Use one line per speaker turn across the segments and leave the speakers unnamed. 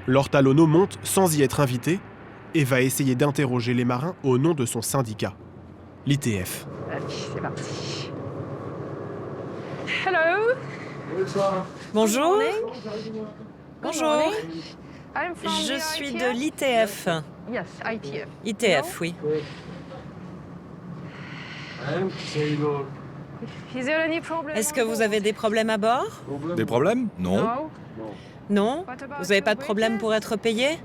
Lord Talonneau monte sans y être invité et va essayer d'interroger les marins au nom de son syndicat, l'ITF.
C'est parti. Hello.
Bonjour.
Bonjour.
Je suis de l'ITF.
Yes, ITF.
ITF, oui. Est-ce que vous avez des problèmes à bord?
Des problèmes? Non.
Non? Vous n'avez pas de problème pour être payé?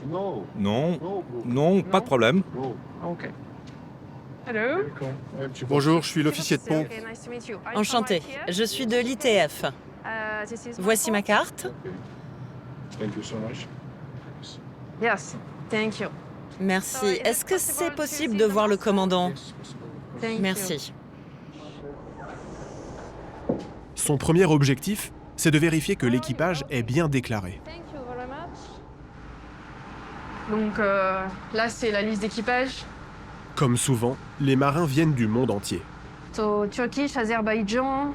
Non.
Non. Non, pas de problème.
Ok. Hello.
Bonjour, je suis l'officier de pont.
Enchanté. Je suis de l'ITF. Voici ma carte.
Yes, thank you.
Merci. Est-ce que c'est possible de voir le commandant? Merci.
Son premier objectif, c'est de vérifier que l'équipage est bien déclaré.
Donc là, c'est la liste d'équipage.
Comme souvent, les marins viennent du monde entier.
So, Turkish, Azerbaïdjan,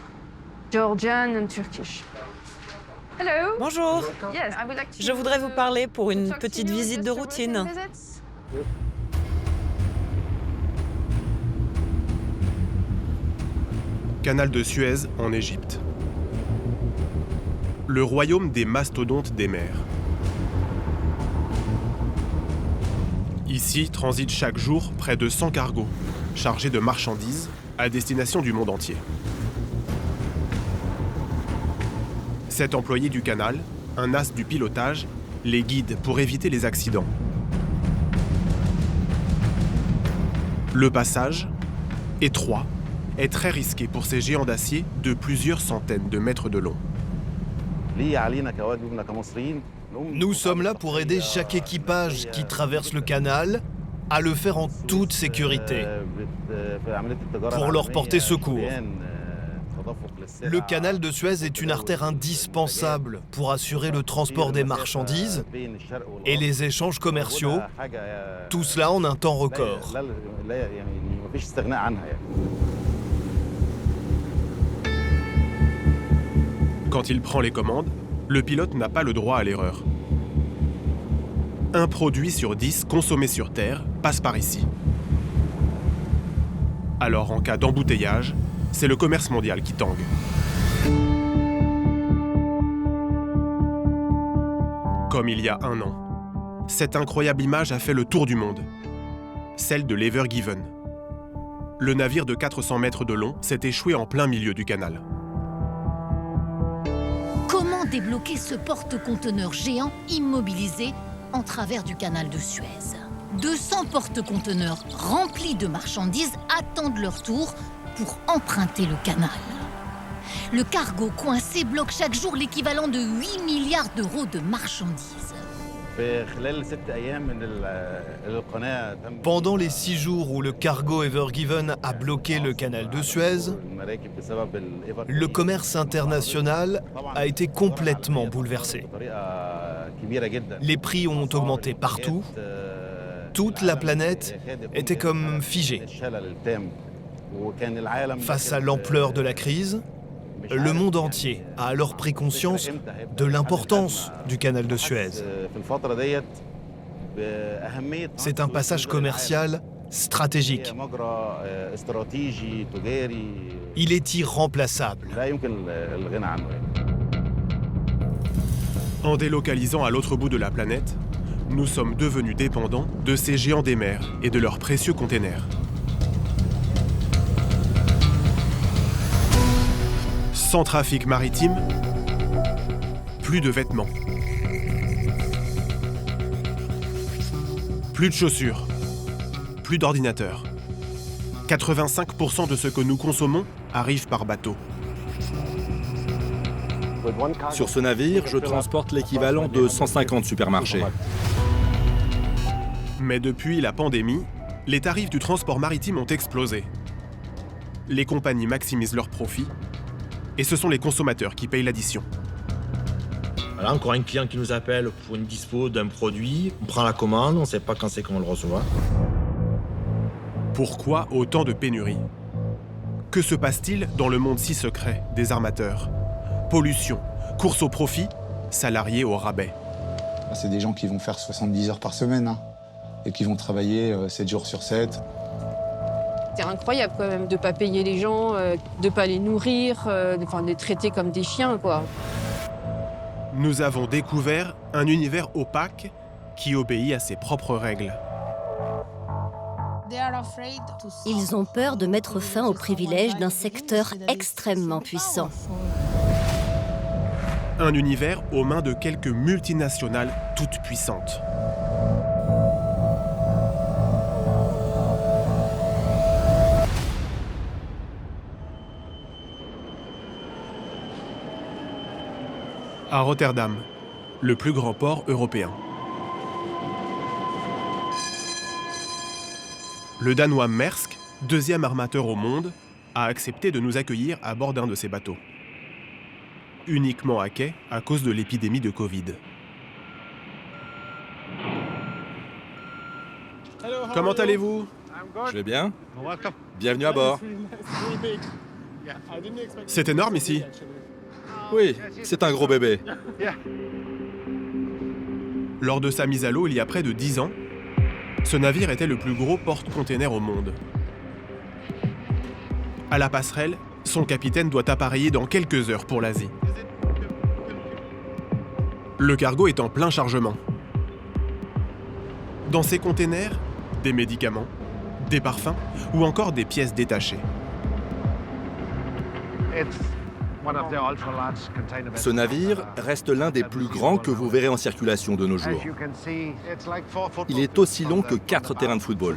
Georgian and Turkish. Hello.
Bonjour.
Yes, I would like to,
Je voudrais vous parler pour une petite visite de routine.
Canal de Suez en Égypte. Le royaume des mastodontes des mers. Ici transitent chaque jour près de 100 cargos, chargés de marchandises à destination du monde entier. 7 employés du canal, un as du pilotage, les guident pour éviter les accidents. Le passage, étroit, est très risqué pour ces géants d'acier de plusieurs centaines de mètres de long.
Nous sommes là pour aider chaque équipage qui traverse le canal à le faire en toute sécurité, pour leur porter secours. Le canal de Suez est une artère indispensable pour assurer le transport des marchandises et les échanges commerciaux, tout cela en un temps record.
Quand il prend les commandes, le pilote n'a pas le droit à l'erreur. Un produit sur 10 consommé sur Terre passe par ici. Alors en cas d'embouteillage, c'est le commerce mondial qui tangue. Comme il y a un an, cette incroyable image a fait le tour du monde. Celle de l'Ever Given. Le navire de 400 mètres de long s'est échoué en plein milieu du canal.
Comment débloquer ce porte-conteneurs géant immobilisé en travers du canal de Suez? 200 porte-conteneurs remplis de marchandises attendent leur tour pour emprunter le canal. Le cargo coincé bloque chaque jour l'équivalent de 8 milliards d'euros de marchandises.
Pendant les 6 jours où le cargo Ever Given a bloqué le canal de Suez, le commerce international a été complètement bouleversé. Les prix ont augmenté partout. Toute la planète était comme figée. Face à l'ampleur de la crise, le monde entier a alors pris conscience de l'importance du canal de Suez. C'est un passage commercial stratégique. Il est irremplaçable.
En délocalisant à l'autre bout de la planète, nous sommes devenus dépendants de ces géants des mers et de leurs précieux containers. Sans trafic maritime, plus de vêtements, plus de chaussures, plus d'ordinateurs. 85% de ce que nous consommons arrive par bateau.
Sur ce navire, je transporte l'équivalent de 150 supermarchés.
Mais depuis la pandémie, les tarifs du transport maritime ont explosé. Les compagnies maximisent leurs profits et ce sont les consommateurs qui payent l'addition.
Voilà, encore un client qui nous appelle pour une dispo d'un produit. On prend la commande, on ne sait pas quand c'est qu'on va le recevoir.
Pourquoi autant de pénuries? Que se passe-t-il dans le monde si secret des armateurs? Pollution, course au profit, salariés au rabais.
C'est des gens qui vont faire 70 heures par semaine et qui vont travailler 7 jours sur 7.
C'est incroyable quand même de ne pas payer les gens, de ne pas les nourrir, de les traiter comme des chiens, quoi.
Nous avons découvert un univers opaque qui obéit à ses propres règles.
Ils ont peur de mettre fin aux privilèges d'un secteur extrêmement puissant.
Un univers aux mains de quelques multinationales toutes puissantes. À Rotterdam, le plus grand port européen. Le Danois Maersk, deuxième armateur au monde, a accepté de nous accueillir à bord d'un de ses bateaux. Uniquement à quai à cause de l'épidémie de Covid. Comment allez-vous?
Je vais bien. Bienvenue à bord.
C'est énorme ici.
Oui, c'est un gros bébé.
Lors de sa mise à l'eau il y a près de 10 ans, ce navire était le plus gros porte-container au monde. À la passerelle, son capitaine doit appareiller dans quelques heures pour l'Asie. Le cargo est en plein chargement. Dans ces containers, des médicaments, des parfums ou encore des pièces détachées.
Ce navire reste l'un des plus grands que vous verrez en circulation de nos jours. Il est aussi long que 4 terrains de football.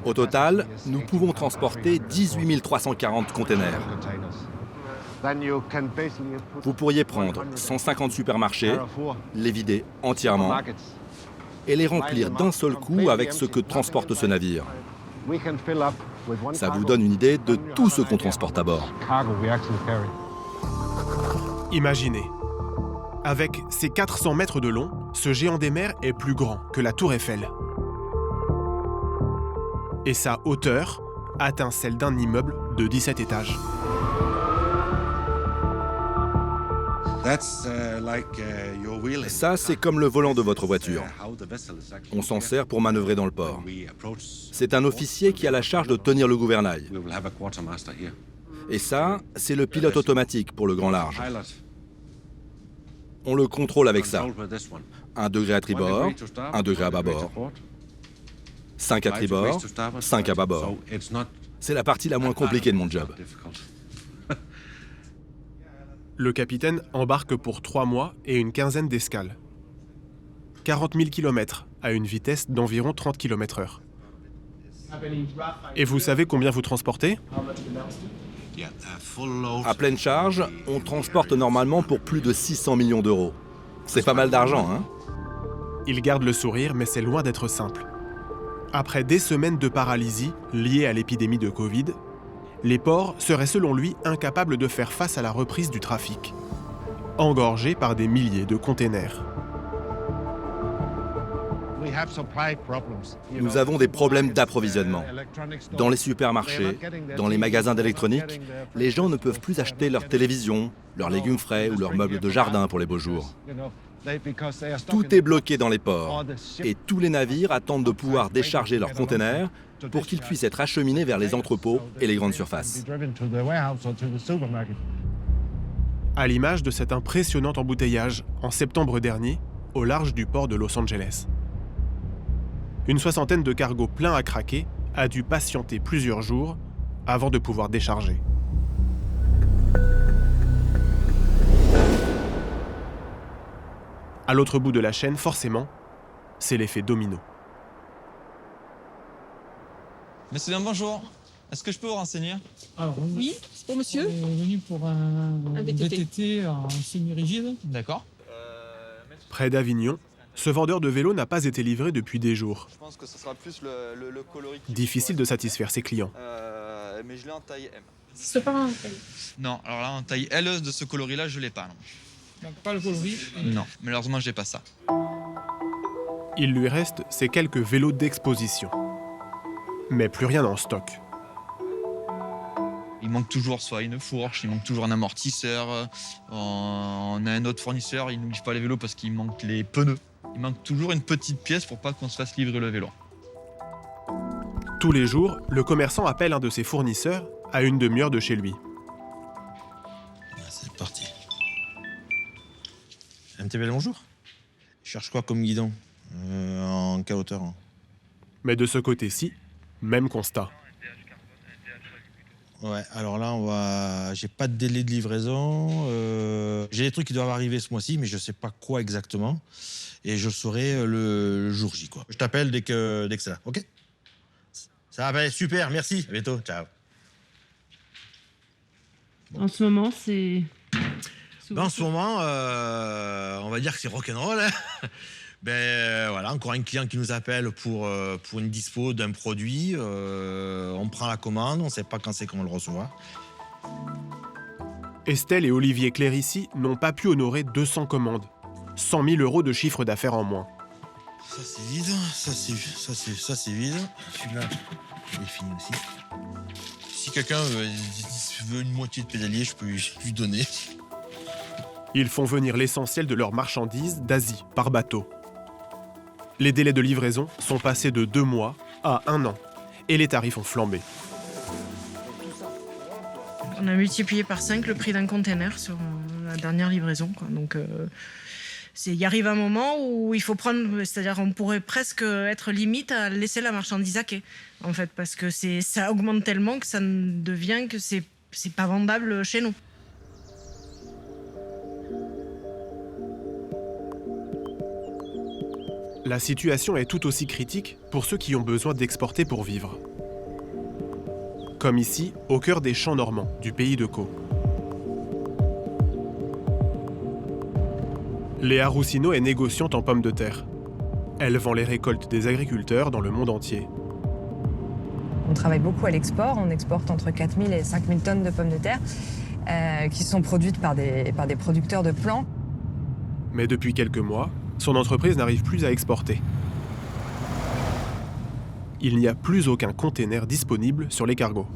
Au total, nous pouvons transporter 18 340 containers. Vous pourriez prendre 150 supermarchés, les vider entièrement et les remplir d'un seul coup avec ce que transporte ce navire. Ça vous donne une idée de tout ce qu'on transporte à bord.
Imaginez, avec ses 400 mètres de long, ce géant des mers est plus grand que la Tour Eiffel. Et sa hauteur atteint celle d'un immeuble de 17 étages.
Ça, c'est comme le volant de votre voiture. On s'en sert pour manœuvrer dans le port. C'est un officier qui a la charge de tenir le gouvernail. Et ça, c'est le pilote automatique pour le grand large. On le contrôle avec ça. 1 degré à tribord, 1 degré à bâbord. 5 à tribord, 5 à bâbord. C'est la partie la moins compliquée de mon job.
Le capitaine embarque pour 3 mois et une quinzaine d'escales. 40 000 km à une vitesse d'environ 30 km/h. Et vous savez combien vous transportez?
À pleine charge, on transporte normalement pour plus de 600 millions d'euros. C'est pas mal d'argent, hein?
Il garde le sourire, mais c'est loin d'être simple. Après des semaines de paralysie liées à l'épidémie de Covid, les ports seraient selon lui incapables de faire face à la reprise du trafic, engorgés par des milliers de containers.
Nous avons des problèmes d'approvisionnement. Dans les supermarchés, dans les magasins d'électronique, les gens ne peuvent plus acheter leur télévision, leurs légumes frais ou leurs meubles de jardin pour les beaux jours. Tout est bloqué dans les ports et tous les navires attendent de pouvoir décharger leurs containers pour qu'ils puissent être acheminés vers les entrepôts et les grandes surfaces.
À l'image de cet impressionnant embouteillage en septembre dernier au large du port de Los Angeles. Une soixantaine de cargos pleins à craquer a dû patienter plusieurs jours avant de pouvoir décharger. À l'autre bout de la chaîne, forcément, c'est l'effet domino.
Monsieur, bonjour. Est-ce que je peux vous renseigner?
Alors, oui, c'est pour monsieur. On est venu pour un VTT en semi-rigide.
D'accord.
Près
d'Avignon, ce vendeur de vélos n'a pas été livré depuis des jours.
Je pense que ce sera plus le coloris.
Difficile de satisfaire ses clients.
Mais je l'ai en taille M.
C'est pas en taille.
Non, alors là, en taille L de ce coloris-là, je l'ai pas. Non.
Donc pas le coloris.
Non, malheureusement, j'ai pas ça.
Il lui reste ces quelques vélos d'exposition. Mais plus rien en stock.
Ils manque toujours soit une fourche, il manque toujours un amortisseur. On a un autre fournisseur, il nous livre pas les vélos parce qu'il manque les pneus. Il manque toujours une petite pièce pour pas qu'on se fasse livrer le vélo.
Tous les jours, le commerçant appelle un de ses fournisseurs à une demi-heure de chez lui.
C'est parti. MTB, bonjour. Je cherche quoi comme guidon en quelle hauteur?
Mais de ce côté-ci, même constat.
Ouais, alors là, j'ai pas de délai de livraison. J'ai des trucs qui doivent arriver ce mois-ci, mais je sais pas quoi exactement. Et je saurai le jour J, quoi. Je t'appelle dès que c'est là, ok? Ça va, super, merci. À bientôt, ciao.
En ce moment, c'est...
En ce moment, on va dire que c'est rock'n'roll. Hein. Voilà, encore un client qui nous appelle pour une dispo d'un produit. On prend la commande, on ne sait pas quand c'est qu'on le reçoit.
Estelle et Olivier Clérici n'ont pas pu honorer 200 commandes. 100 000 € de chiffre d'affaires en moins.
Ça c'est vide, ça c'est vide. Celui-là, il est fini aussi. Si quelqu'un veut une moitié de pédalier, je peux lui donner.
Ils font venir l'essentiel de leurs marchandises d'Asie par bateau. Les délais de livraison sont passés de 2 mois à 1 an et les tarifs ont flambé.
On a multiplié par 5 le prix d'un container sur la dernière livraison, quoi. Donc, il arrive un moment où il faut prendre... C'est-à-dire on pourrait presque être limite à laisser la marchandise à quai, en fait, parce que ça augmente tellement que ça devient que c'est pas vendable chez nous.
La situation est tout aussi critique pour ceux qui ont besoin d'exporter pour vivre. Comme ici, au cœur des champs normands, du pays de Caux. Léa Roussino est négociante en pommes de terre. Elle vend les récoltes des agriculteurs dans le monde entier.
On travaille beaucoup à l'export. On exporte entre 4 000 et 5 000 tonnes de pommes de terre qui sont produites par des producteurs de plants.
Mais depuis quelques mois, son entreprise n'arrive plus à exporter. Il n'y a plus aucun container disponible sur les cargos.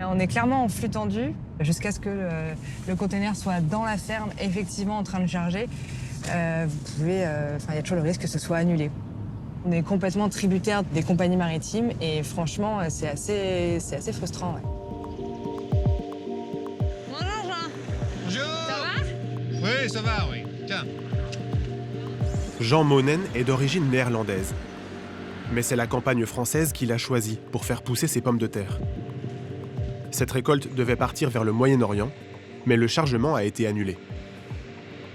On est clairement en flux tendu jusqu'à ce que le container soit dans la ferme, effectivement en train de charger. Il y a toujours le risque que ce soit annulé. On est complètement tributaire des compagnies maritimes et franchement, c'est assez frustrant. Ouais.
Bonjour Jean.
Bonjour.
Ça va?
Oui, ça va, oui. Tiens.
Jean Monen est d'origine néerlandaise. Mais c'est la campagne française qu'il a choisie pour faire pousser ses pommes de terre. Cette récolte devait partir vers le Moyen-Orient, mais le chargement a été annulé.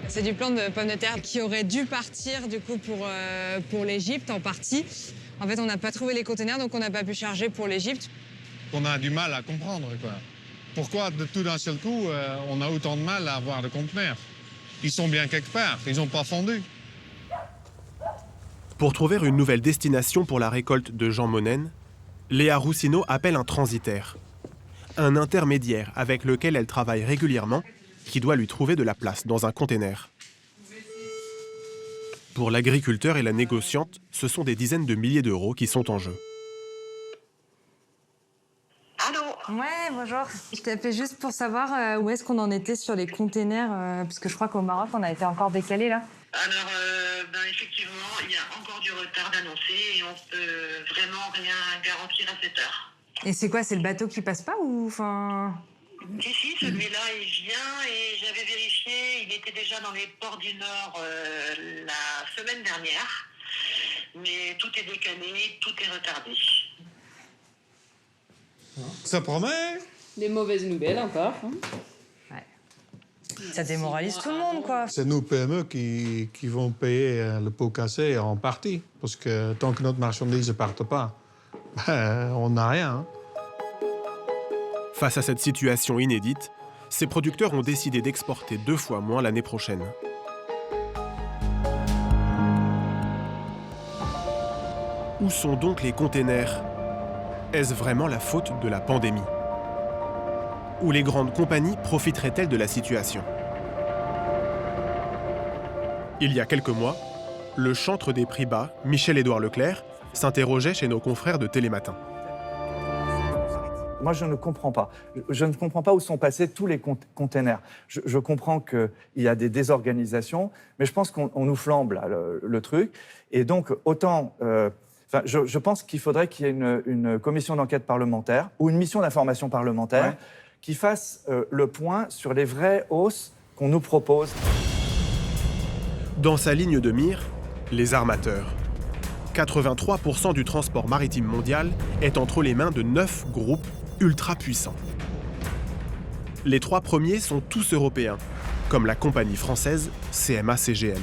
C'est du plan de pommes de terre qui aurait dû partir du coup pour l'Égypte en partie. En fait, on n'a pas trouvé les containers, donc on n'a pas pu charger pour l'Égypte.
On a du mal à comprendre, quoi. Pourquoi, de tout d'un seul coup, on a autant de mal à avoir de conteneurs? Ils sont bien quelque part, ils n'ont pas fondu.
Pour trouver une nouvelle destination pour la récolte de Jean Monen, Léa Roussino appelle un transitaire. Un intermédiaire avec lequel elle travaille régulièrement, qui doit lui trouver de la place dans un container. Pour l'agriculteur et la négociante, ce sont des dizaines de milliers d'euros qui sont en jeu.
Allô? Ouais, bonjour. Je t'appelais juste pour savoir où est-ce qu'on en était sur les containers, parce que je crois qu'au Maroc, on a été encore décalé là.
Alors, effectivement, il y a encore du retard d'annoncer et on peut vraiment rien garantir à cette heure.
Et c'est quoi, c'est le bateau qui passe pas ou enfin...
Si, celui-là, il vient et j'avais vérifié, il était déjà dans les ports du Nord la semaine dernière. Mais tout est décalé, tout est retardé.
Ça promet?
Des mauvaises nouvelles encore. Hein.
Ça démoralise tout le monde, quoi.
C'est nous, PME, qui vont payer le pot cassé en partie. Parce que tant que notre marchandise ne parte pas, on n'a rien. Hein.
Face à cette situation inédite, ces producteurs ont décidé d'exporter 2 fois moins l'année prochaine. Où sont donc les containers? Est-ce vraiment la faute de la pandémie? Ou les grandes compagnies profiteraient-elles de la situation? Il y a quelques mois, le chantre des prix bas, Michel-Édouard Leclerc, s'interrogeait chez nos confrères de Télématin.
Moi, je ne comprends pas. Je ne comprends pas où sont passés tous les containers. Je comprends qu'il y a des désorganisations, mais je pense qu'on nous flambe là, le truc. Et donc, autant... je pense qu'il faudrait qu'il y ait une commission d'enquête parlementaire ou une mission d'information parlementaire qui fasse le point sur les vraies hausses qu'on nous propose.
Dans sa ligne de mire, les armateurs. 83% du transport maritime mondial est entre les mains de 9 groupes ultra puissants. Les 3 premiers sont tous européens, comme la compagnie française CMA-CGM.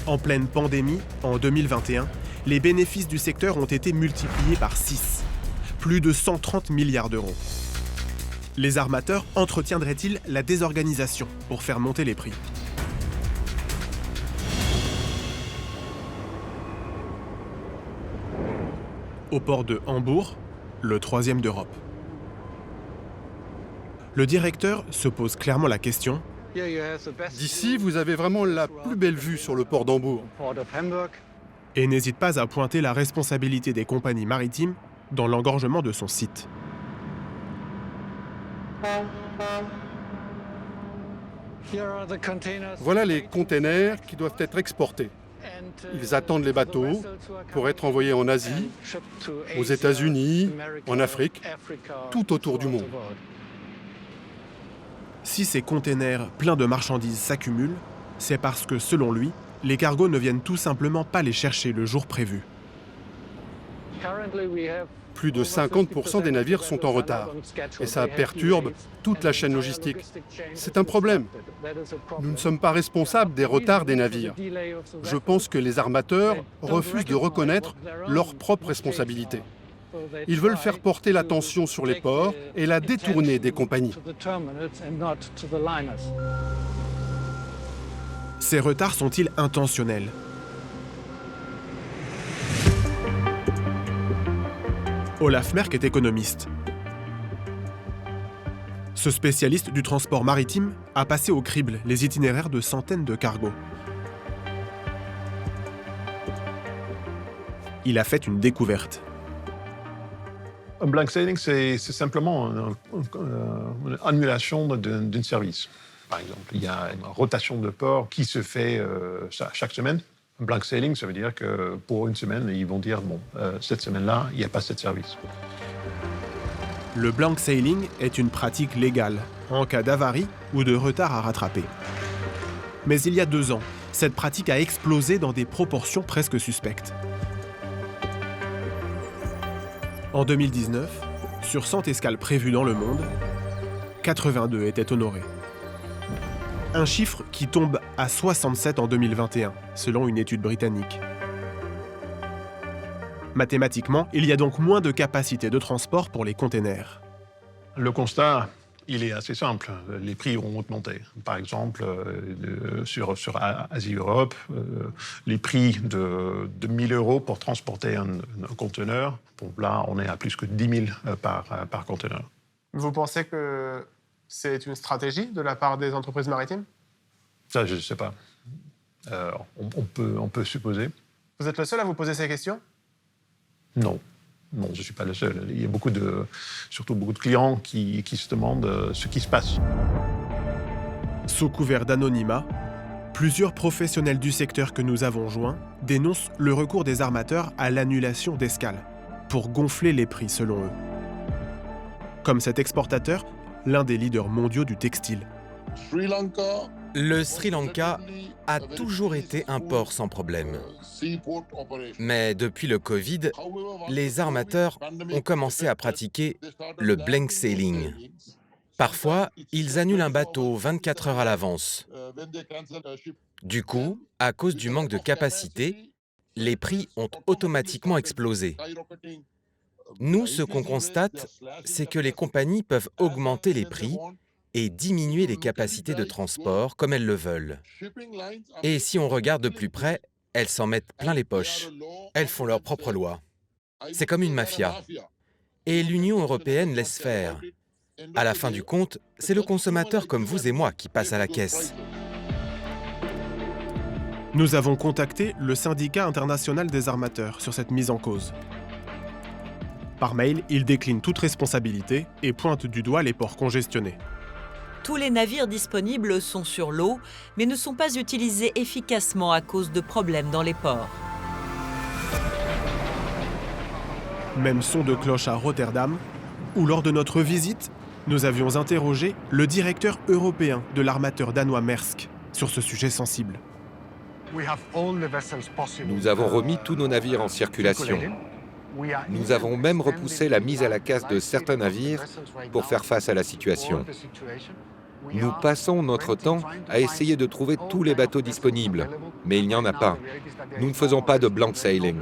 En pleine pandémie, en 2021, les bénéfices du secteur ont été multipliés par 6, plus de 130 milliards d'euros. Les armateurs entretiendraient-ils la désorganisation pour faire monter les prix ? Au port de Hambourg, le 3e d'Europe. Le directeur se pose clairement la question.
D'ici, vous avez vraiment la plus belle vue sur le port d'Hambourg.
Et n'hésite pas à pointer la responsabilité des compagnies maritimes dans l'engorgement de son site.
Voilà les containers qui doivent être exportés. Ils attendent les bateaux pour être envoyés en Asie, aux États-Unis, en Afrique, tout autour du monde.
Si ces containers pleins de marchandises s'accumulent, c'est parce que, selon lui, les cargos ne viennent tout simplement pas les chercher le jour prévu.
Plus de 50% des navires sont en retard. Et ça perturbe toute la chaîne logistique. C'est un problème. Nous ne sommes pas responsables des retards des navires. Je pense que les armateurs refusent de reconnaître leurs propres responsabilités. Ils veulent faire porter l'attention sur les ports et la détourner des compagnies.
Ces retards sont-ils intentionnels ? Olaf Merck est économiste. Ce spécialiste du transport maritime a passé au crible les itinéraires de centaines de cargos. Il a fait une découverte.
Un blank sailing, c'est simplement une annulation d'un service. Par exemple, il y a une rotation de port qui se fait chaque semaine. Un blank sailing, ça veut dire que pour une semaine, ils vont dire bon, cette semaine-là, il n'y a pas ce service.
Le blank sailing est une pratique légale en cas d'avarie ou de retard à rattraper. Mais il y a 2 ans, cette pratique a explosé dans des proportions presque suspectes. En 2019, sur 100 escales prévues dans le monde, 82 étaient honorées. Un chiffre qui tombe à 67 en 2021, selon une étude britannique. Mathématiquement, il y a donc moins de capacité de transport pour les containers.
Le constat, il est assez simple. Les prix ont augmenté. Par exemple, sur Asie-Europe, les prix de 1 000 € pour transporter un conteneur, bon, là, on est à plus que 10 000 par conteneur.
Vous pensez que c'est une stratégie de la part des entreprises maritimes ?
Ça, je ne sais pas. On peut supposer.
Vous êtes le seul à vous poser ces questions ?
Non. Non, je ne suis pas le seul. Il y a surtout beaucoup de clients qui se demandent ce qui se passe.
Sous couvert d'anonymat, plusieurs professionnels du secteur que nous avons joints dénoncent le recours des armateurs à l'annulation d'escales pour gonfler les prix selon eux. Comme cet exportateur, l'un des leaders mondiaux du textile.
Le Sri Lanka a toujours été un port sans problème. Mais depuis le Covid, les armateurs ont commencé à pratiquer le blank sailing. Parfois, ils annulent un bateau 24 heures à l'avance. Du coup, à cause du manque de capacité, les prix ont automatiquement explosé. Nous, ce qu'on constate, c'est que les compagnies peuvent augmenter les prix et diminuer les capacités de transport comme elles le veulent. Et si on regarde de plus près, elles s'en mettent plein les poches. Elles font leurs propres lois. C'est comme une mafia. Et l'Union européenne laisse faire. À la fin du compte, c'est le consommateur comme vous et moi qui passe à la caisse.
Nous avons contacté le syndicat international des armateurs sur cette mise en cause. Par mail, il décline toute responsabilité et pointe du doigt les ports congestionnés.
Tous les navires disponibles sont sur l'eau, mais ne sont pas utilisés efficacement à cause de problèmes dans les ports.
Même son de cloche à Rotterdam, où lors de notre visite, nous avions interrogé le directeur européen de l'armateur danois Maersk sur ce sujet sensible.
Nous avons remis tous nos navires en circulation. Nous avons même repoussé la mise à la casse de certains navires pour faire face à la situation. Nous passons notre temps à essayer de trouver tous les bateaux disponibles, mais il n'y en a pas. Nous ne faisons pas de blank sailing.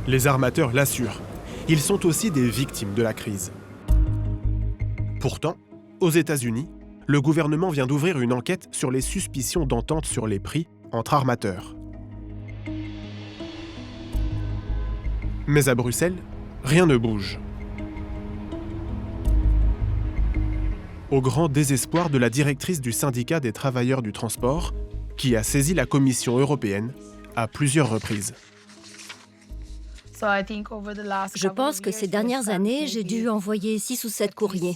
Les armateurs l'assurent. Ils sont aussi des victimes de la crise. Pourtant, aux États-Unis, le gouvernement vient d'ouvrir une enquête sur les suspicions d'entente sur les prix entre armateurs. Mais à Bruxelles, rien ne bouge. Au grand désespoir de la directrice du syndicat des travailleurs du transport, qui a saisi la Commission européenne à plusieurs reprises.
Je pense que ces dernières années, j'ai dû envoyer 6 ou 7 courriers.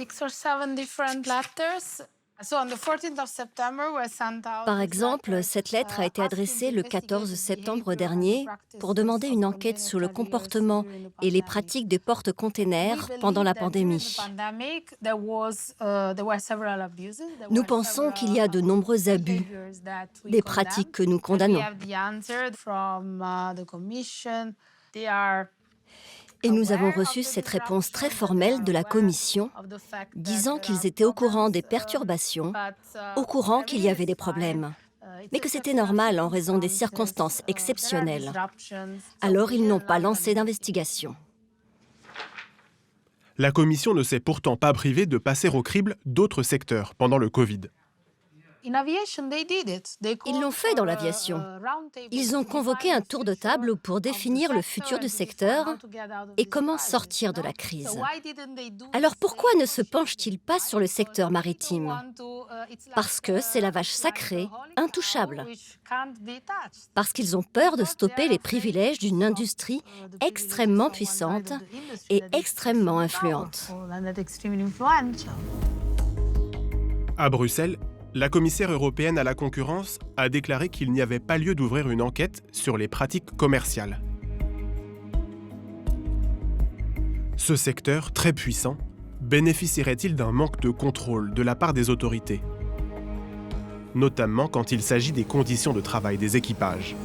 Par exemple, cette lettre a été adressée le 14 septembre dernier pour demander une enquête sur le comportement et les pratiques des porte-containers pendant la pandémie. Nous pensons qu'il y a de nombreux abus, des pratiques que nous condamnons. Et nous avons reçu cette réponse très formelle de la Commission, disant qu'ils étaient au courant des perturbations, au courant qu'il y avait des problèmes, mais que c'était normal en raison des circonstances exceptionnelles. Alors ils n'ont pas lancé d'investigation.
La Commission ne s'est pourtant pas privée de passer au crible d'autres secteurs pendant le Covid.
Ils l'ont fait dans l'aviation. Ils ont convoqué un tour de table pour définir le futur du secteur et comment sortir de la crise. Alors pourquoi ne se penchent-ils pas sur le secteur maritime? Parce que c'est la vache sacrée, intouchable. Parce qu'ils ont peur de stopper les privilèges d'une industrie extrêmement puissante et extrêmement influente.
À Bruxelles, la commissaire européenne à la concurrence a déclaré qu'il n'y avait pas lieu d'ouvrir une enquête sur les pratiques commerciales. Ce secteur, très puissant, bénéficierait-il d'un manque de contrôle de la part des autorités, notamment quand il s'agit des conditions de travail des équipages?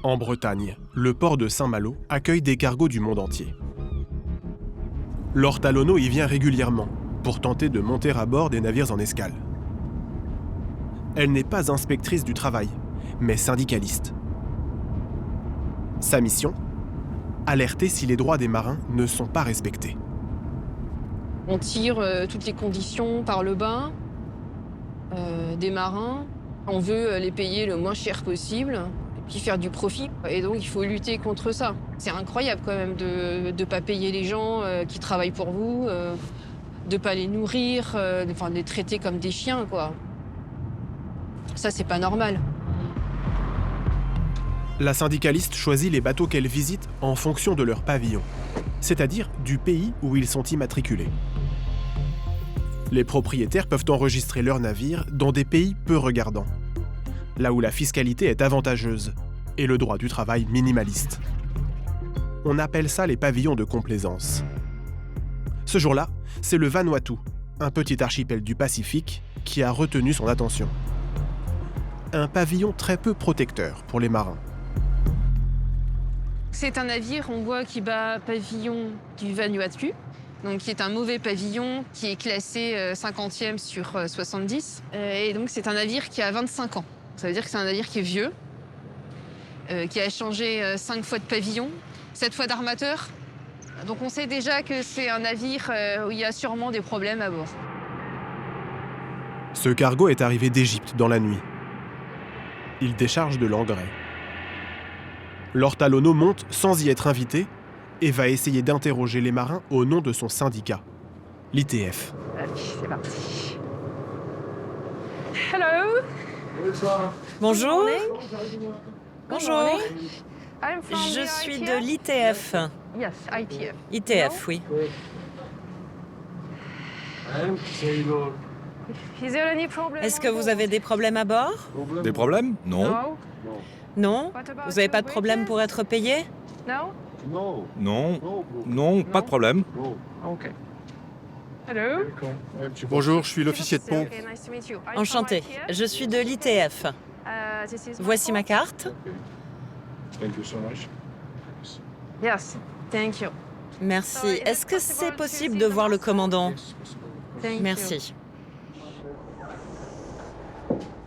En Bretagne, le port de Saint-Malo accueille des cargos du monde entier. Laure Talonneau y vient régulièrement pour tenter de monter à bord des navires en escale. Elle n'est pas inspectrice du travail, mais syndicaliste. Sa mission ? Alerter si les droits des marins ne sont pas respectés.
On tire toutes les conditions par le bas des marins. On veut les payer le moins cher possible. Puis faire du profit. Et donc, il faut lutter contre ça. C'est incroyable quand même de ne pas payer les gens qui travaillent pour vous, de ne pas les nourrir, de les traiter comme des chiens, quoi. Ça, c'est pas normal.
La syndicaliste choisit les bateaux qu'elle visite en fonction de leur pavillon, c'est-à-dire du pays où ils sont immatriculés. Les propriétaires peuvent enregistrer leurs navires dans des pays peu regardants, là où la fiscalité est avantageuse et le droit du travail minimaliste. On appelle ça les pavillons de complaisance. Ce jour-là, c'est le Vanuatu, un petit archipel du Pacifique, qui a retenu son attention. Un pavillon très peu protecteur pour les marins.
C'est un navire, on voit, qui bat pavillon du Vanuatu, donc qui est un mauvais pavillon, qui est classé 50e sur 70. Et donc c'est un navire qui a 25 ans. Ça veut dire que c'est un navire qui est vieux, qui a changé 5 fois de pavillon, 7 fois d'armateur. Donc on sait déjà que c'est un navire où il y a sûrement des problèmes à bord.
Ce cargo est arrivé d'Égypte dans la nuit. Il décharge de l'engrais. Laure Talonneau monte sans y être invité et va essayer d'interroger les marins au nom de son syndicat, l'ITF.
c'est parti. Hello.
Bonjour. Bonjour.
I'm from
Je
the
suis
ITF.
de l'ITF.
Yes, ITF.
ITF, oui.
Is there any problem?
Est-ce que vous avez des problèmes à bord?
Des problèmes? Non.
Non? Vous n'avez pas de problème pour être payé?
No?
Non. Non, pas de problème.
Ok. Hello.
Bonjour, je suis l'officier de pont.
Okay, nice to meet you. I'm
Enchantée.
from ITF.
Je suis de l'ITF.
This is my
Voici ma
phone.
carte.
Yes, thank you.
Merci. Est-ce que c'est possible de voir le commandant?
Thank you.
Merci.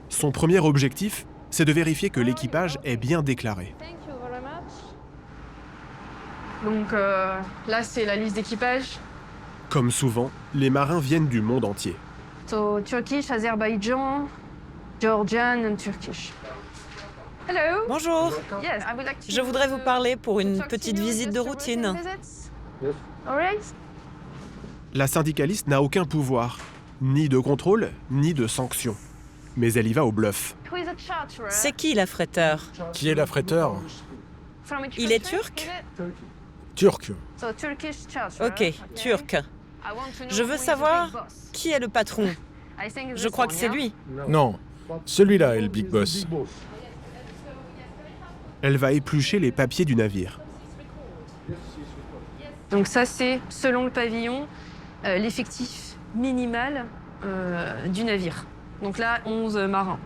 Son premier objectif, c'est de vérifier que l'équipage est bien déclaré.
Thank you very much. Donc là, c'est la liste d'équipage.
Comme souvent, les marins viennent du monde entier.
So Turkish, Azerbaïdjan, Georgian and Turkish. Hello.
Bonjour.
Yes, I would like to
Je voudrais vous parler pour une petite visite de routine.
All right.
La syndicaliste n'a aucun pouvoir, ni de contrôle, ni de sanction. Mais elle y va au bluff.
Who is a charterer?
C'est qui l'affréteur?
Qui est l'affréteur?
From which
Il est
country,
turc?
is it?
Turc.
So Turkish charterer.
Ok, turc.
I want to know
Je
who
veux
is the
savoir
big boss.
qui est le patron.
I think
Je
this
crois
one,
que c'est
yeah?
lui.
Non, celui-là est le big boss.
Elle va éplucher les papiers du navire.
Donc ça, c'est, selon le pavillon, l'effectif minimal du navire. Donc là, 11 marins.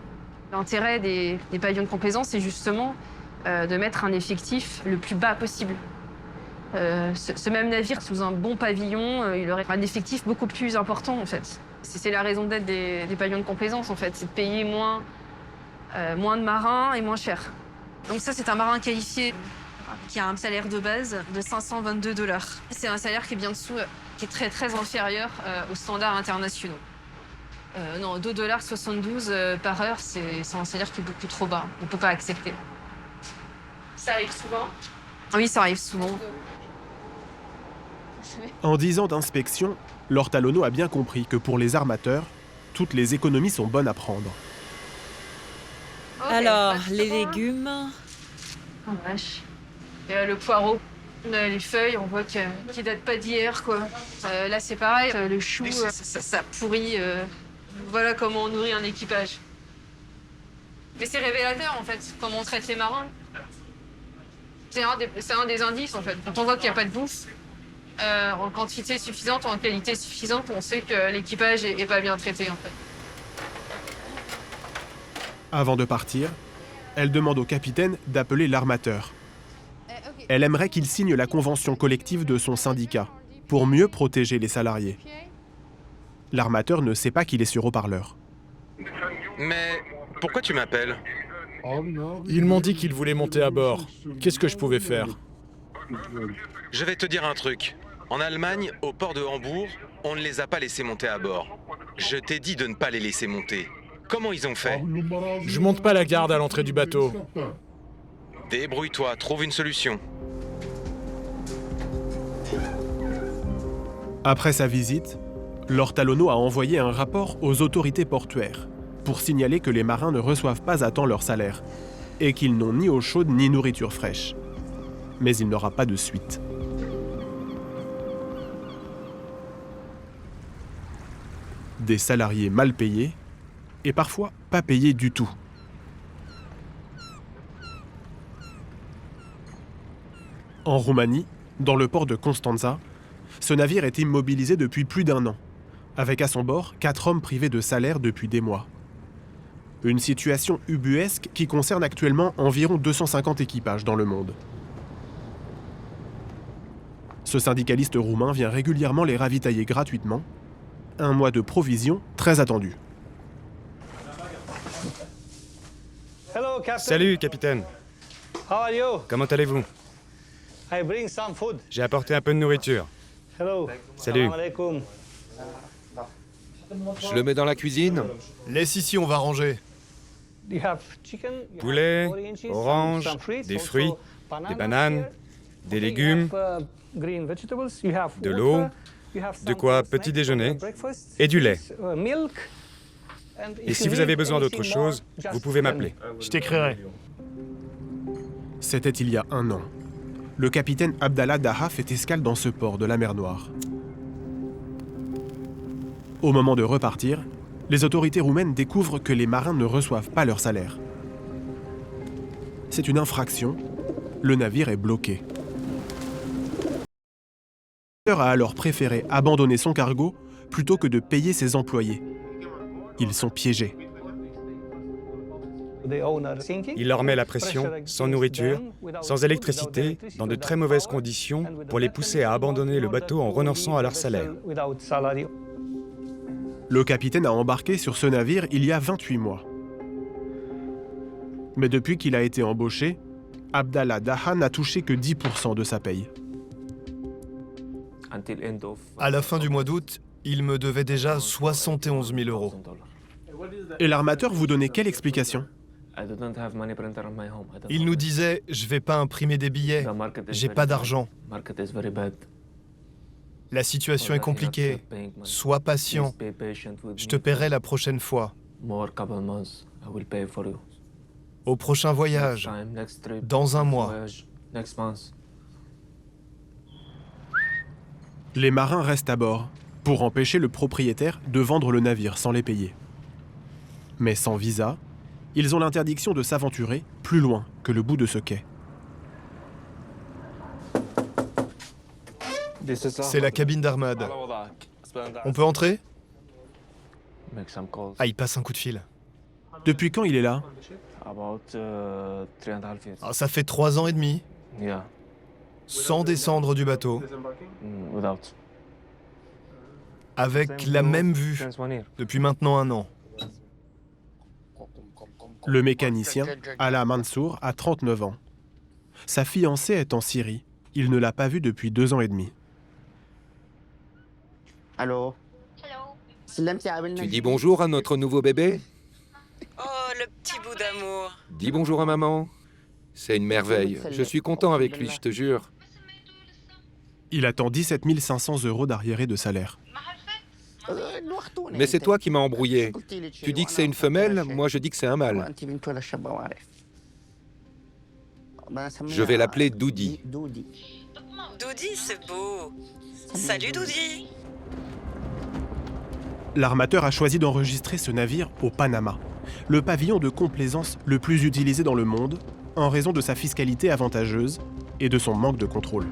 L'intérêt des pavillons de complaisance, c'est justement de mettre un effectif le plus bas possible. Ce même navire, sous un bon pavillon, il aurait un effectif beaucoup plus important, en fait. C'est la raison d'être des pavillons de complaisance, en fait. C'est de payer moins de marins et moins cher. Donc ça, c'est un marin qualifié qui a un salaire de base de 522 $. C'est un salaire qui est bien dessous, qui est très, très inférieur aux standards internationaux. Non, 2,72 $ par heure, c'est un salaire qui est beaucoup trop bas. On ne peut pas accepter. Ça arrive souvent? Oui, ça arrive souvent.
En 10 ans d'inspection, l'Ortalono a bien compris que pour les armateurs, toutes les économies sont bonnes à prendre.
Alors, les légumes.
Oh vache. Et, le poireau, les feuilles, on voit qu'ils ne datent pas d'hier, quoi. Là, c'est pareil, le chou, ça pourrit. Voilà comment on nourrit un équipage. Mais c'est révélateur, en fait, comment on traite les marins. C'est un des indices, en fait. Quand on voit qu'il n'y a pas de bouffe, en quantité suffisante, en qualité suffisante, on sait que l'équipage est pas bien traité, en fait.
Avant de partir, elle demande au capitaine d'appeler l'armateur. Elle aimerait qu'il signe la convention collective de son syndicat pour mieux protéger les salariés. L'armateur ne sait pas qu'il est sur haut-parleur.
Mais pourquoi tu m'appelles?
Ils m'ont dit qu'ils voulaient monter à bord. Qu'est-ce que je pouvais faire?
Je vais te dire un truc. En Allemagne, au port de Hambourg, on ne les a pas laissés monter à bord. Je t'ai dit de ne pas les laisser monter. Comment ils ont fait?
Je monte pas la garde à l'entrée du bateau.
Débrouille-toi, trouve une solution.
Après sa visite, l'Ortalono a envoyé un rapport aux autorités portuaires pour signaler que les marins ne reçoivent pas à temps leur salaire et qu'ils n'ont ni eau chaude ni nourriture fraîche. Mais il n'aura pas de suite. Des salariés mal payés et parfois pas payés du tout. En Roumanie, dans le port de Constanța, ce navire est immobilisé depuis plus d'1 an, avec à son bord 4 hommes privés de salaire depuis des mois. Une situation ubuesque qui concerne actuellement environ 250 équipages dans le monde. Ce syndicaliste roumain vient régulièrement les ravitailler gratuitement. Un mois de provisions très attendu.
Salut, capitaine. Comment allez-vous? J'ai apporté un peu de nourriture. Salut.
Je le mets dans la cuisine.
Laisse ici, on va ranger.
Poulet, orange, des fruits, des bananes, des légumes, de l'eau, De quoi petit déjeuner et du lait. Et si vous avez besoin d'autre chose, vous pouvez m'appeler.
Je t'écrirai.
C'était il y a 1 an. Le capitaine Abdallah Daha fait escale dans ce port de la mer Noire. Au moment de repartir, les autorités roumaines découvrent que les marins ne reçoivent pas leur salaire. C'est une infraction. Le navire est bloqué. Le a alors préféré abandonner son cargo plutôt que de payer ses employés. Ils sont piégés.
Il leur met la pression, sans nourriture, sans électricité, dans de très mauvaises conditions, pour les pousser à abandonner le bateau en renonçant à leur salaire.
Le capitaine a embarqué sur ce navire il y a 28 mois. Mais depuis qu'il a été embauché, Abdallah Daha n'a touché que 10% de sa paye.
À la fin du mois d'août, il me devait déjà 71 000 €.
Et l'armateur vous donnait quelle explication ?
Il nous disait « Je vais pas imprimer des billets, j'ai pas d'argent. La situation est compliquée, sois patient, je te paierai la prochaine fois. Au prochain voyage, dans un mois. »
Les marins restent à bord pour empêcher le propriétaire de vendre le navire sans les payer. Mais sans visa, ils ont l'interdiction de s'aventurer plus loin que le bout de ce quai.
C'est la cabine d'Ahmad. On peut entrer ? Ah, il passe un coup de fil.
Depuis quand il est là ?
Ah, ça fait 3 ans et demi. Sans descendre du bateau. Avec la même vue, depuis maintenant 1 an.
Le mécanicien, Ala Mansour, a 39 ans. Sa fiancée est en Syrie. Il ne l'a pas vue depuis 2 ans et demi.
Allô ? Tu dis bonjour à notre nouveau bébé ?
Oh, le petit bout d'amour.
Dis bonjour à maman. C'est une merveille. Je suis content avec lui, je te jure.
Il attend 17 500 € d'arriéré de salaire.
Mais c'est toi qui m'as embrouillé. Tu dis que c'est une femelle, moi je dis que c'est un mâle. Je vais l'appeler Doudi.
Doudi, c'est beau. Salut Doudi.
L'armateur a choisi d'enregistrer ce navire au Panama, le pavillon de complaisance le plus utilisé dans le monde, en raison de sa fiscalité avantageuse et de son manque de contrôle.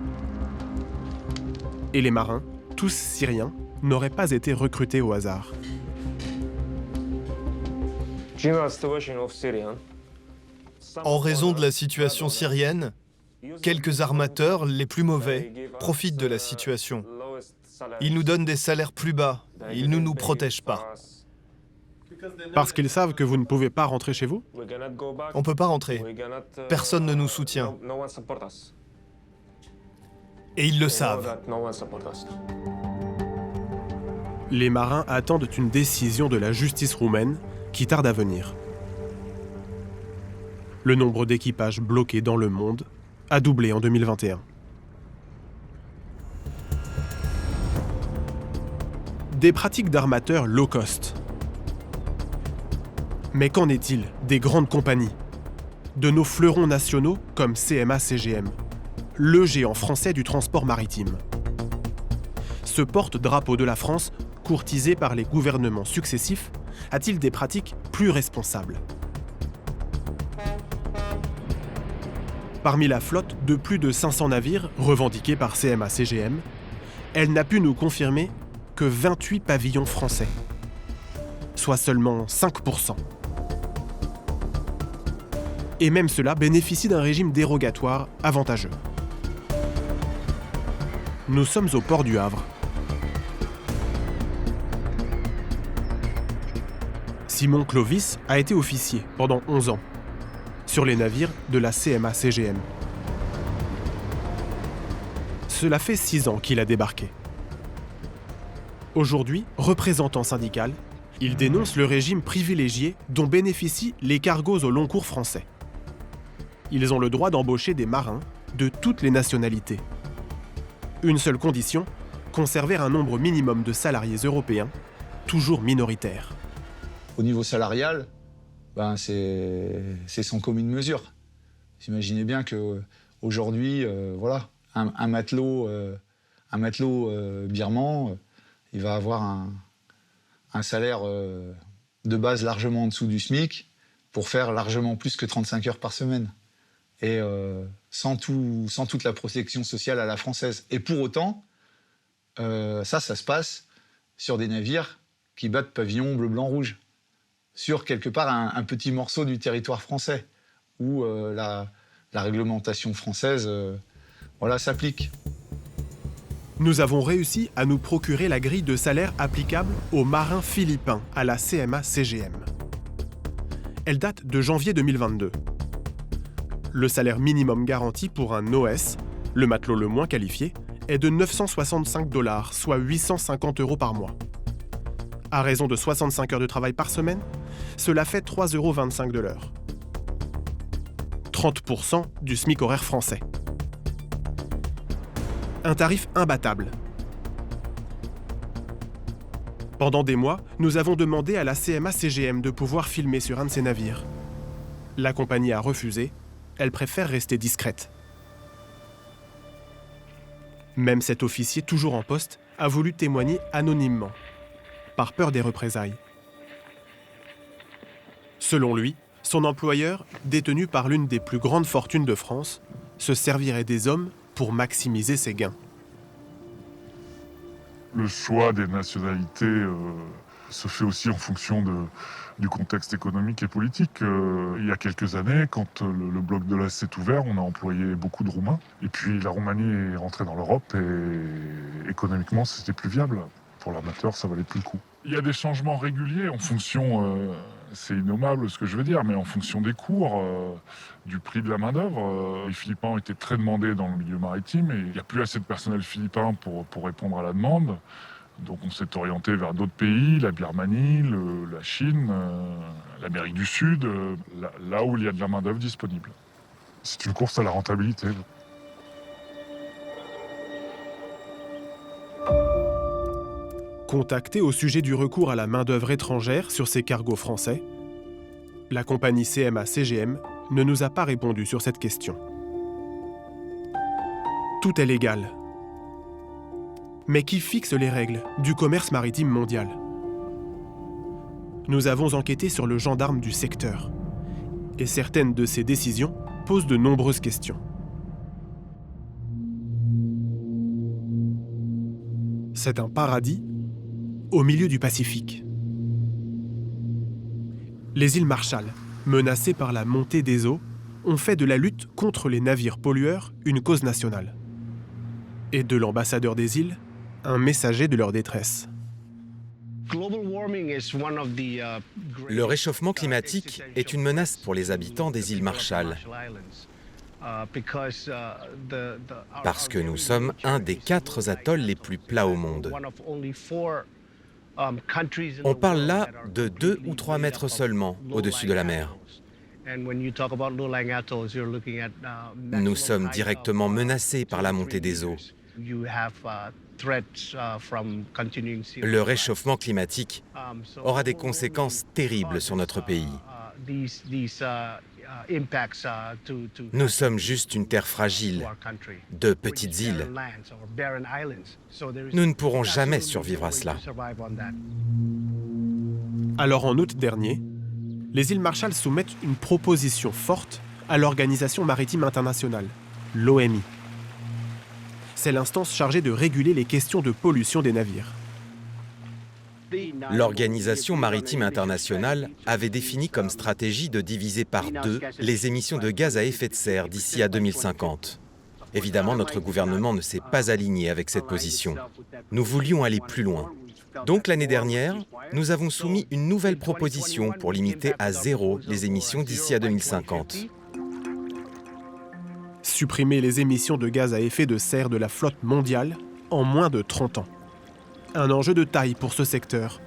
Et les marins, tous syriens, n'auraient pas été recrutés au hasard.
En raison de la situation syrienne, quelques armateurs, les plus mauvais, profitent de la situation. Ils nous donnent des salaires plus bas, ils ne nous protègent pas.
Parce qu'ils savent que vous ne pouvez pas rentrer chez vous ?
On ne peut pas rentrer. Personne ne nous soutient. Et ils le savent.
Les marins attendent une décision de la justice roumaine qui tarde à venir. Le nombre d'équipages bloqués dans le monde a doublé en 2021. Des pratiques d'armateurs low cost. Mais qu'en est-il des grandes compagnies ? De nos fleurons nationaux comme CMA-CGM, le géant français du transport maritime. Ce porte-drapeau de la France, courtisé par les gouvernements successifs, a-t-il des pratiques plus responsables ? Parmi la flotte de plus de 500 navires revendiqués par CMA-CGM, elle n'a pu nous confirmer que 28 pavillons français, soit seulement 5%. Et même cela bénéficie d'un régime dérogatoire avantageux. Nous sommes au port du Havre. Simon Clovis a été officier pendant 11 ans, sur les navires de la CMA-CGM. Cela fait 6 ans qu'il a débarqué. Aujourd'hui, représentant syndical, il dénonce le régime privilégié dont bénéficient les cargos au long cours français. Ils ont le droit d'embaucher des marins de toutes les nationalités. Une seule condition, conserver un nombre minimum de salariés européens, toujours minoritaires.
Au niveau salarial, c'est sans commune mesure. Vous imaginez bien qu'aujourd'hui, voilà, un matelot birman, il va avoir un salaire de base largement en dessous du SMIC pour faire largement plus que 35 heures par semaine. Et sans toute la protection sociale à la française. Et pour autant, ça se passe sur des navires qui battent pavillon bleu, blanc, rouge. Sur quelque part un petit morceau du territoire français, où la réglementation française s'applique.
Nous avons réussi à nous procurer la grille de salaire applicable aux marins philippins à la CMA-CGM. Elle date de janvier 2022. Le salaire minimum garanti pour un OS, le matelot le moins qualifié, est de 965 $, soit 850 € par mois. À raison de 65 heures de travail par semaine, cela fait 3,25 € de l'heure. 30% du SMIC horaire français. Un tarif imbattable. Pendant des mois, nous avons demandé à la CMA-CGM de pouvoir filmer sur un de ses navires. La compagnie a refusé, elle préfère rester discrète. Même cet officier, toujours en poste, a voulu témoigner anonymement, par peur des représailles. Selon lui, son employeur, détenu par l'une des plus grandes fortunes de France, se servirait des hommes pour maximiser ses gains.
Le choix des nationalités se fait aussi en fonction du contexte économique et politique. Il y a quelques années, quand le bloc de l'Est s'est ouvert, on a employé beaucoup de Roumains. Et puis la Roumanie est rentrée dans l'Europe et économiquement, c'était plus viable. Pour l'armateur, ça valait plus le coup. Il y a des changements réguliers en fonction, c'est innommable ce que je veux dire, mais en fonction des cours, du prix de la main-d'œuvre. Les Philippins ont été très demandés dans le milieu maritime et il n'y a plus assez de personnel philippin pour répondre à la demande. Donc on s'est orienté vers d'autres pays, la Birmanie, la Chine, l'Amérique du Sud, là où il y a de la main-d'œuvre disponible. C'est une course à la rentabilité.
Contacté au sujet du recours à la main-d'œuvre étrangère sur ces cargos français, la compagnie CMA-CGM ne nous a pas répondu sur cette question. Tout est légal. Mais qui fixe les règles du commerce maritime mondial? Nous avons enquêté sur le gendarme du secteur. Et certaines de ses décisions posent de nombreuses questions. C'est un paradis au milieu du Pacifique. Les îles Marshall, menacées par la montée des eaux, ont fait de la lutte contre les navires pollueurs une cause nationale. Et de l'ambassadeur des îles, un messager de leur détresse.
Le réchauffement climatique est une menace pour les habitants des îles Marshall. Parce que nous sommes un des 4 atolls les plus plats au monde. On parle là de 2 ou 3 mètres seulement au-dessus de la mer. Nous sommes directement menacés par la montée des eaux. Le réchauffement climatique aura des conséquences terribles sur notre pays. Nous sommes juste une terre fragile, de petites îles. Nous ne pourrons jamais survivre à cela.
Alors en août dernier, les îles Marshall soumettent une proposition forte à l'Organisation maritime internationale, l'OMI. C'est l'instance chargée de réguler les questions de pollution des navires.
L'Organisation maritime internationale avait défini comme stratégie de diviser par 2 les émissions de gaz à effet de serre d'ici à 2050. Évidemment, notre gouvernement ne s'est pas aligné avec cette position. Nous voulions aller plus loin. Donc l'année dernière, nous avons soumis une nouvelle proposition pour limiter à 0 les émissions d'ici à 2050.
Supprimer les émissions de gaz à effet de serre de la flotte mondiale en moins de 30 ans. Un enjeu de taille pour ce secteur,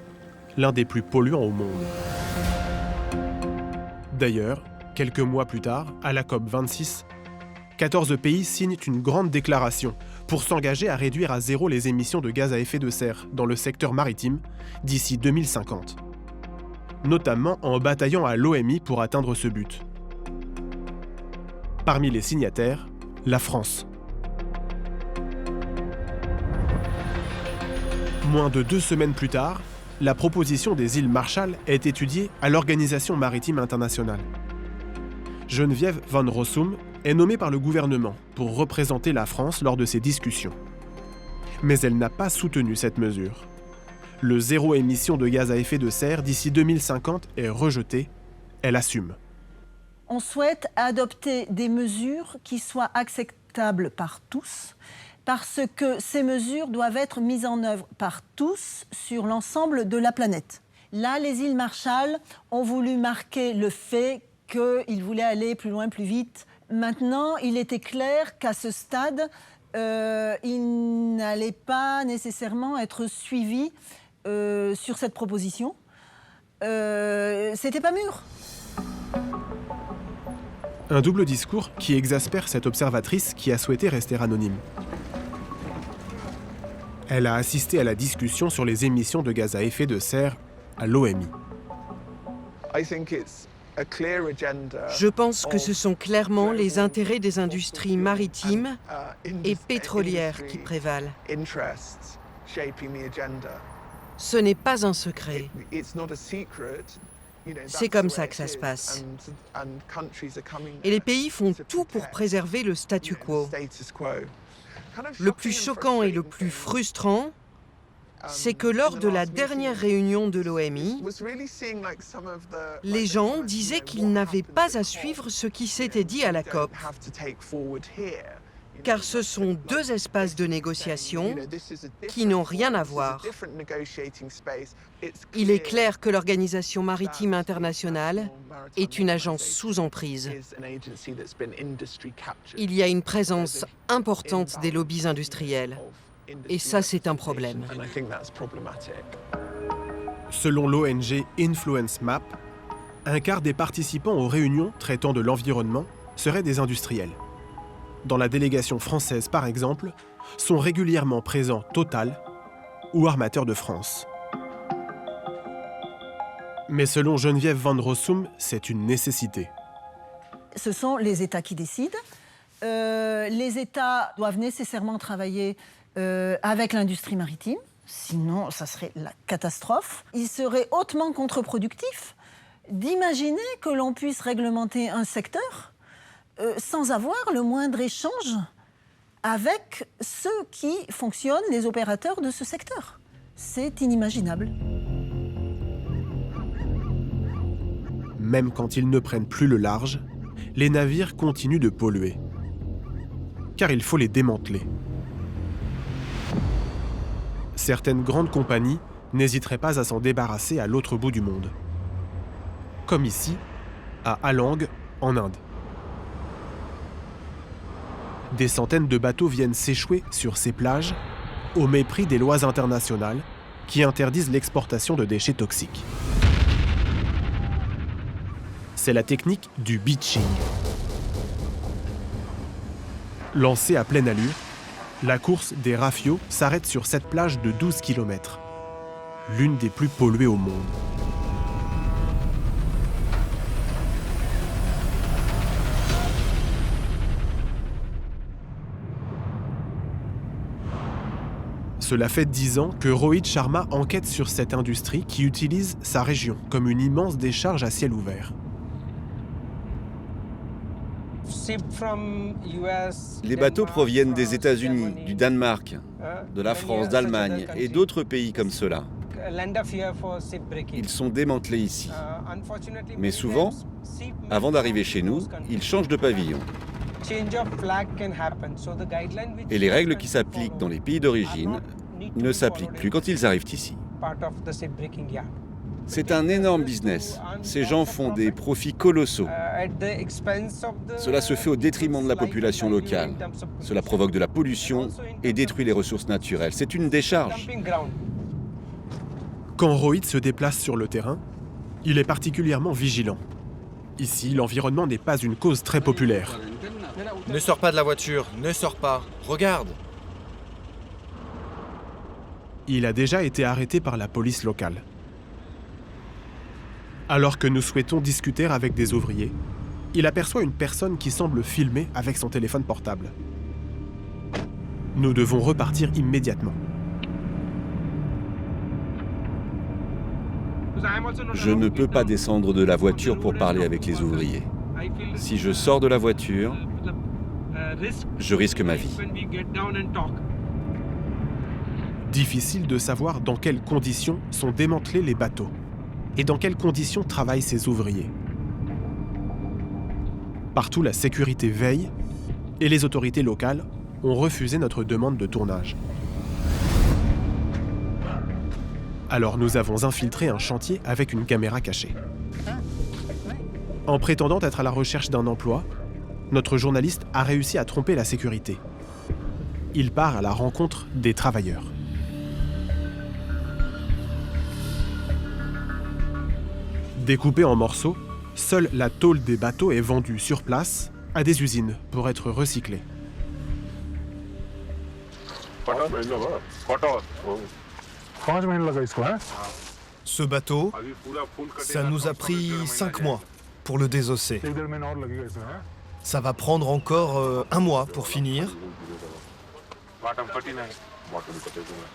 l'un des plus polluants au monde. D'ailleurs, quelques mois plus tard, à la COP26, 14 pays signent une grande déclaration pour s'engager à réduire à zéro les émissions de gaz à effet de serre dans le secteur maritime d'ici 2050, notamment en bataillant à l'OMI pour atteindre ce but. Parmi les signataires, la France. Moins de 2 semaines plus tard, la proposition des îles Marshall est étudiée à l'Organisation maritime internationale. Geneviève van Rossum est nommée par le gouvernement pour représenter la France lors de ces discussions. Mais elle n'a pas soutenu cette mesure. Le zéro émission de gaz à effet de serre d'ici 2050 est rejeté. Elle assume.
On souhaite adopter des mesures qui soient acceptables par tous, parce que ces mesures doivent être mises en œuvre par tous sur l'ensemble de la planète. Là, les îles Marshall ont voulu marquer le fait qu'ils voulaient aller plus loin, plus vite. Maintenant, il était clair qu'à ce stade, il n'allait pas nécessairement être suivi sur cette proposition. C'était pas mûr.
Un double discours qui exaspère cette observatrice qui a souhaité rester anonyme. Elle a assisté à la discussion sur les émissions de gaz à effet de serre à l'OMI.
Je pense que ce sont clairement les intérêts des industries maritimes et pétrolières qui prévalent. Ce n'est pas un secret. C'est comme ça que ça se passe. Et les pays font tout pour préserver le statu quo. Le plus choquant et le plus frustrant, c'est que lors de la dernière réunion de l'OMI, les gens disaient qu'ils n'avaient pas à suivre ce qui s'était dit à la COP, car ce sont deux espaces de négociation qui n'ont rien à voir. Il est clair que l'Organisation maritime internationale est une agence sous emprise. Il y a une présence importante des lobbies industriels. Et ça, c'est un problème.
Selon l'ONG Influence Map, un quart des participants aux réunions traitant de l'environnement seraient des industriels. Dans la délégation française, par exemple, sont régulièrement présents Total ou Armateurs de France. Mais selon Geneviève van Rossum, c'est une nécessité.
Ce sont les États qui décident. Les États doivent nécessairement travailler avec l'industrie maritime, sinon ça serait la catastrophe. Il serait hautement contre-productif d'imaginer que l'on puisse réglementer un secteur sans avoir le moindre échange avec ceux qui fonctionnent, les opérateurs de ce secteur. C'est inimaginable.
Même quand ils ne prennent plus le large, les navires continuent de polluer. Car il faut les démanteler. Certaines grandes compagnies n'hésiteraient pas à s'en débarrasser à l'autre bout du monde. Comme ici, à Alang, en Inde. Des centaines de bateaux viennent s'échouer sur ces plages au mépris des lois internationales qui interdisent l'exportation de déchets toxiques. C'est la technique du beaching. Lancée à pleine allure, la course des rafios s'arrête sur cette plage de 12 km, l'une des plus polluées au monde. Cela fait 10 ans que Rohit Sharma enquête sur cette industrie qui utilise sa région comme une immense décharge à ciel ouvert.
Les bateaux proviennent des États-Unis, du Danemark, de la France, d'Allemagne et d'autres pays comme cela. Ils sont démantelés ici. Mais souvent, avant d'arriver chez nous, ils changent de pavillon. Et les règles qui s'appliquent dans les pays d'origine ne s'appliquent plus quand ils arrivent ici. C'est un énorme business. Ces gens font des profits colossaux. Cela se fait au détriment de la population locale. Cela provoque de la pollution et détruit les ressources naturelles. C'est une décharge.
Quand Rohit se déplace sur le terrain, il est particulièrement vigilant. Ici, l'environnement n'est pas une cause très populaire.
Ne sors pas de la voiture, ne sors pas. Regarde.
Il a déjà été arrêté par la police locale. Alors que nous souhaitons discuter avec des ouvriers, il aperçoit une personne qui semble filmer avec son téléphone portable. Nous devons repartir immédiatement.
Je ne peux pas descendre de la voiture pour parler avec les ouvriers. Si je sors de la voiture, je risque ma vie.
Difficile de savoir dans quelles conditions sont démantelés les bateaux et dans quelles conditions travaillent ces ouvriers. Partout, la sécurité veille et les autorités locales ont refusé notre demande de tournage. Alors nous avons infiltré un chantier avec une caméra cachée. En prétendant être à la recherche d'un emploi, notre journaliste a réussi à tromper la sécurité. Il part à la rencontre des travailleurs. Découpée en morceaux, seule la tôle des bateaux est vendue sur place à des usines pour être recyclée.
Ce bateau, ça nous a pris 5 mois pour le désosser. Ça va prendre encore 1 mois pour finir.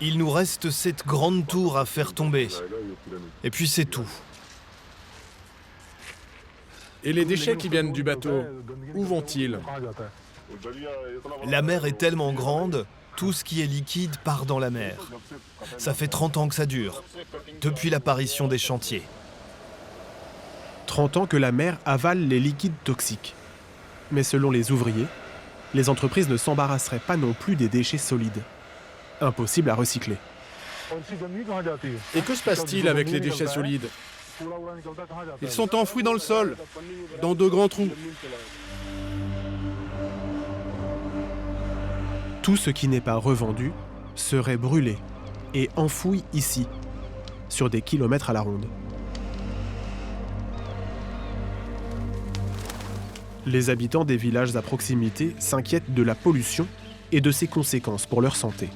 Il nous reste cette grande tour à faire tomber. Et puis c'est tout.
Et les déchets qui viennent du bateau, où vont-ils?
La mer est tellement grande, tout ce qui est liquide part dans la mer. Ça fait 30 ans que ça dure, depuis l'apparition des chantiers.
30 ans que la mer avale les liquides toxiques. Mais selon les ouvriers, les entreprises ne s'embarrasseraient pas non plus des déchets solides. Impossible à recycler.
Et que se passe-t-il avec les déchets solides?
Ils sont enfouis dans le sol, dans de grands trous.
Tout ce qui n'est pas revendu serait brûlé et enfoui ici, sur des kilomètres à la ronde. Les habitants des villages à proximité s'inquiètent de la pollution et de ses conséquences pour leur santé.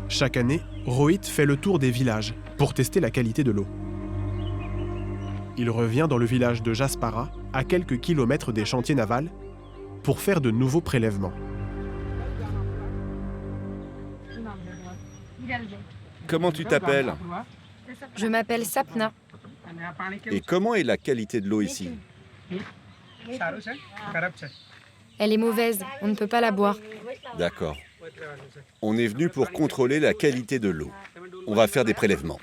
Chaque année, Rohit fait le tour des villages pour tester la qualité de l'eau. Il revient dans le village de Jaspara, à quelques kilomètres des chantiers navals, pour faire de nouveaux prélèvements.
Comment tu t'appelles?
Je m'appelle Sapna.
Et comment est la qualité de l'eau ici?
Elle est mauvaise, on ne peut pas la boire.
D'accord. On est venu pour contrôler la qualité de l'eau. On va faire des prélèvements.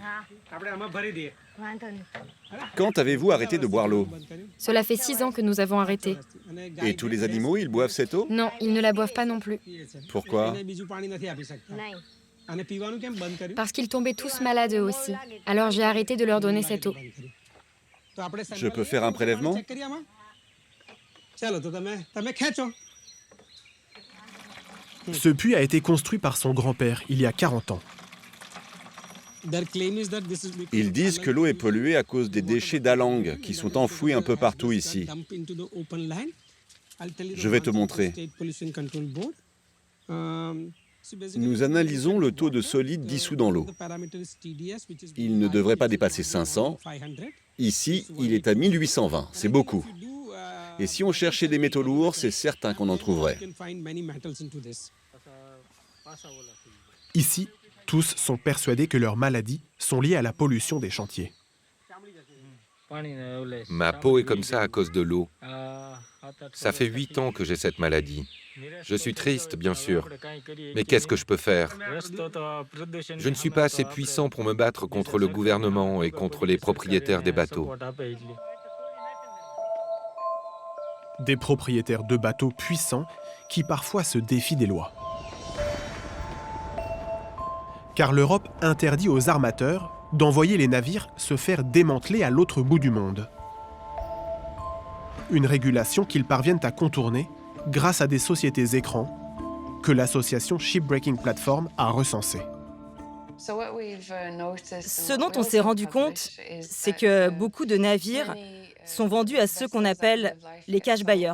Quand avez-vous arrêté de boire l'eau?
Cela fait 6 ans que nous avons arrêté.
Et tous les animaux, ils boivent cette eau?
Non, ils ne la boivent pas non plus.
Pourquoi?
Parce qu'ils tombaient tous malades eux aussi. Alors j'ai arrêté de leur donner cette eau.
Je peux faire un prélèvement?
Ce puits a été construit par son grand-père il y a 40 ans.
Ils disent que l'eau est polluée à cause des déchets d'Alang qui sont enfouis un peu partout ici. Je vais te montrer. Nous analysons le taux de solide dissous dans l'eau. Il ne devrait pas dépasser 500. Ici, il est à 1820. C'est beaucoup. Et si on cherchait des métaux lourds, c'est certain qu'on en trouverait.
Ici, tous sont persuadés que leurs maladies sont liées à la pollution des chantiers.
Ma peau est comme ça à cause de l'eau. Ça fait 8 ans que j'ai cette maladie. Je suis triste, bien sûr. Mais qu'est-ce que je peux faire? Je ne suis pas assez puissant pour me battre contre le gouvernement et contre les propriétaires des bateaux.
Des propriétaires de bateaux puissants qui parfois se défient des lois. Car l'Europe interdit aux armateurs d'envoyer les navires se faire démanteler à l'autre bout du monde. Une régulation qu'ils parviennent à contourner grâce à des sociétés écrans que l'association Shipbreaking Platform a recensées.
Ce dont on s'est rendu compte, c'est que beaucoup de navires
sont vendus à ceux qu'on appelle les cash buyers,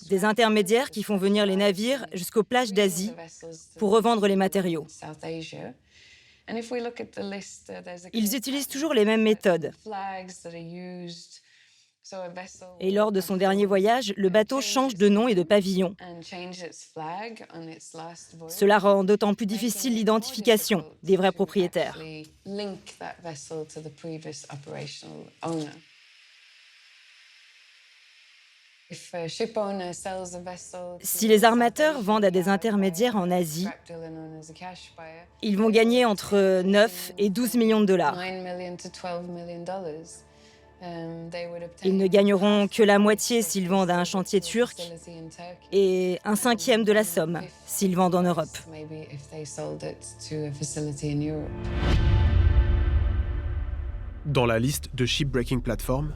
des intermédiaires qui font venir les navires jusqu'aux plages d'Asie pour revendre les matériaux. Ils utilisent toujours les mêmes méthodes. Et lors de son dernier voyage, le bateau change de nom et de pavillon. Cela rend d'autant plus difficile l'identification des vrais propriétaires. Si les armateurs vendent à des intermédiaires en Asie, ils vont gagner entre 9 et 12 millions de dollars. Ils ne gagneront que la moitié s'ils vendent à un chantier turc et un cinquième de la somme s'ils vendent en Europe.
Dans la liste de shipbreaking platforms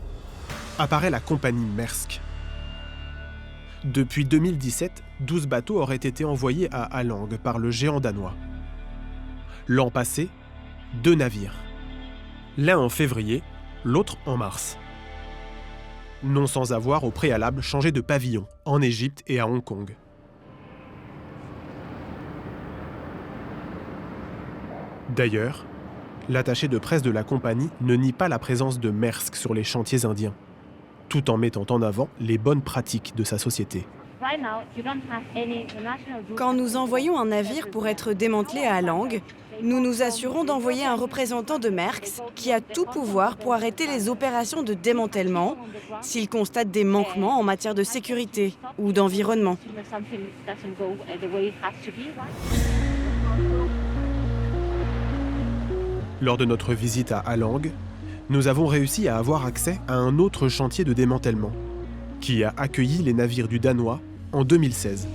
apparaît la compagnie Maersk. Depuis 2017, 12 bateaux auraient été envoyés à Alang par le géant danois. L'an passé, 2 navires. L'un en février, l'autre en mars. Non sans avoir au préalable changé de pavillon en Égypte et à Hong Kong. D'ailleurs, l'attaché de presse de la compagnie ne nie pas la présence de Maersk sur les chantiers indiens, tout en mettant en avant les bonnes pratiques de sa société.
Quand nous envoyons un navire pour être démantelé à Alang, nous nous assurons d'envoyer un représentant de Maersk qui a tout pouvoir pour arrêter les opérations de démantèlement s'il constate des manquements en matière de sécurité ou d'environnement.
Lors de notre visite à Alang, nous avons réussi à avoir accès à un autre chantier de démantèlement, qui a accueilli les navires du Danois en 2016,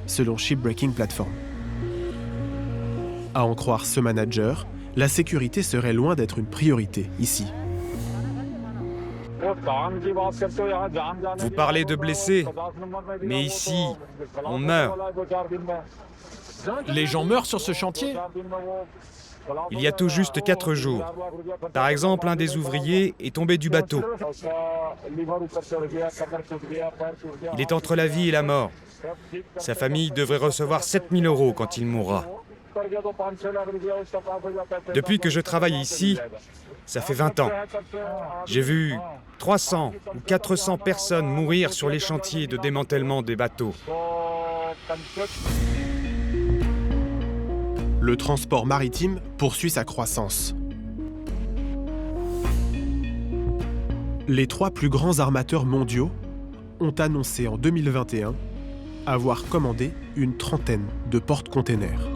selon Shipbreaking Platform. À en croire ce manager, la sécurité serait loin d'être une priorité ici.
Vous parlez de blessés, mais ici, on meurt.
Les gens meurent sur ce chantier ?
Il y a tout juste 4 jours. Par exemple, un des ouvriers est tombé du bateau. Il est entre la vie et la mort. Sa famille devrait recevoir 7 000 € quand il mourra. Depuis que je travaille ici, ça fait 20 ans. J'ai vu 300 ou 400 personnes mourir sur les chantiers de démantèlement des bateaux.
Le transport maritime poursuit sa croissance. Les 3 plus grands armateurs mondiaux ont annoncé en 2021 avoir commandé une trentaine de porte-containers.